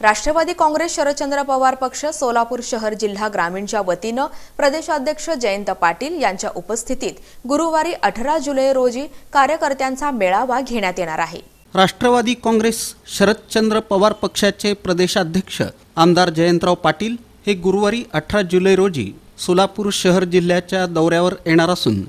राष्ट्रवादी काँग्रेस शरदचंद्र पवार पक्ष सोलापूर शहर जिल्हा ग्रामीणच्या वतीने प्रदेशाध्यक्ष जयंत पाटील यांच्या उपस्थितीत गुरुवारी 18 जुलै रोजी कार्यकर्त्यांचा मेळावा घेण्यात येणार आहे। राष्ट्रवादी काँग्रेस शरदचंद्र पवार पक्षाचे प्रदेशाध्यक्ष आमदार जयंतराव पाटील हे गुरुवारी 18 जुलै रोजी सोलापूर शहर जिल्ह्याच्या दौऱ्यावर येणार असून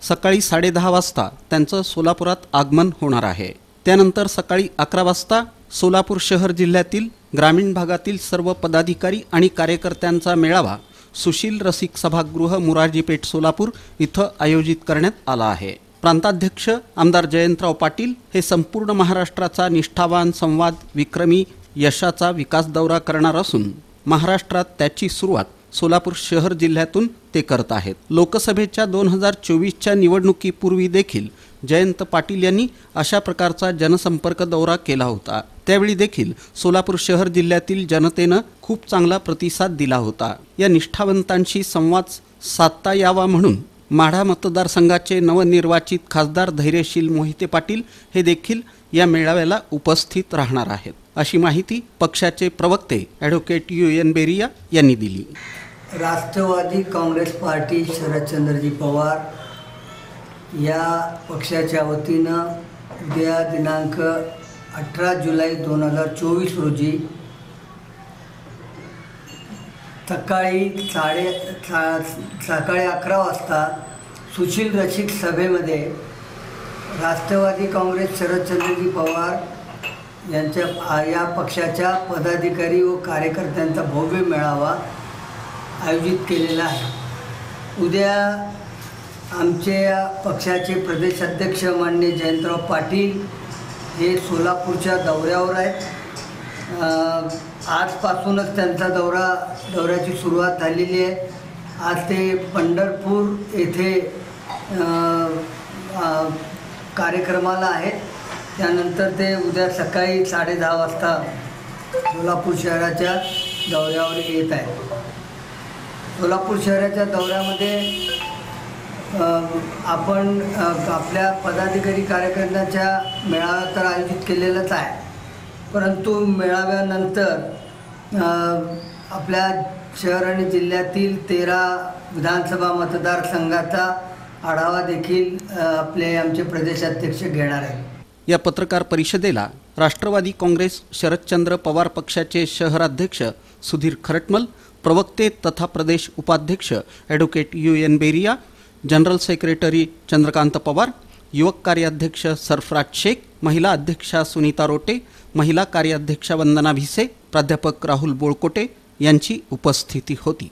सकाळी 10:30 वाजता त्यांचं सोलापुरात आगमन होणार आहे। त्यानंतर सकाळी 11 वाजता सोलापूर शहर जिल्ह्यातील ग्रामीण भागातील सर्व पदाधिकारी आणि कार्यकर्त्यांचा मेळावा सुशील रसिक सभागृह मुरारजी पेठ सोलापूर इथं आयोजित करण्यात आला आहे। प्रांताध्यक्ष आमदार जयंतराव पाटील हे संपूर्ण महाराष्ट्राचा निष्ठावान संवाद विक्रमी यशाचा विकास दौरा करणार असून महाराष्ट्रात त्याची सुरुवात सोलापूर शहर जिल्ह्यातून ते करत आहेत। लोकसभेच्या 2024च्या निवडणुकीपूर्वी देखील जयंत पाटील यांनी अशा प्रकारचा जनसंपर्क दौरा केला होता। त्यावेळी देखील सोलापूर शहर जिल्ह्यातील जनतेनं खूप चांगला प्रतिसाद दिला होता। या निष्ठावंतांशी संवाद साधता यावा म्हणून माढा मतदारसंघाचे नवनिर्वाचित खासदार धैर्यशील मोहिते पाटील हे देखील या मेळाव्याला उपस्थित राहणार आहेत, अशी माहिती पक्षाचे प्रवक्ते ॲडव्होकेट UN बेरिया यांनी दिली। राष्ट्रवादी काँग्रेस पार्टी शरदचंद्रजी पवार या पक्षाच्या वतीनं उद्या दिनांक 18 जुलै 2024 रोजी सकाळी 11 वाजता सुशील रसिक सभेमध्ये राष्ट्रवादी काँग्रेस शरदचंद्रजी पवार यांच्या या पक्षाच्या पदाधिकारी व कार्यकर्त्यांचा भव्य मेळावा आयोजित केलेला आहे। उद्या आमचे पक्षाचे प्रदेशाध्यक्ष माननीय जयंतराव पाटील हे सोलापूरच्या दौऱ्यावर आहेत। आजपासूनच त्यांचा दौऱ्याची सुरुवात झालेली आहे। आज ते पंढरपूर येथे कार्यक्रमाला आहेत। त्यानंतर ते उद्या सकाळी 10:30 वाजता सोलापूर शहराच्या दौऱ्यावर येत आहेत। सोलापूर शहराच्या दौऱ्यामध्ये आपण आपल्या पदाधिकारी कार्यकर्त्यांच्या मेळावा तर आयोजित केलेलाच आहे, परंतु मेळाव्यानंतर आपल्या शहर आणि जिल्ह्यातील 13 विधानसभा मतदारसंघाचा आढावा देखील आमचे प्रदेशाध्यक्ष घेणार आहेत। या पत्रकार परिषदेला राष्ट्रवादी काँग्रेस शरदचंद्र पवार पक्षाचे शहराध्यक्ष सुधीर खरटमल, प्रवक्ते तथा प्रदेश उपाध्यक्ष ॲडव्होकेट UN बेरिया, जनरल सेक्रेटरी चंद्रकांत पवार, युवक कार्याध्यक्ष सरफराज शेख, महिला अध्यक्षा सुनीता रोटे, महिला कार्याध्यक्षा वंदना भिसे, प्राध्यापक राहुल बोळकोटे यांची उपस्थिती होती।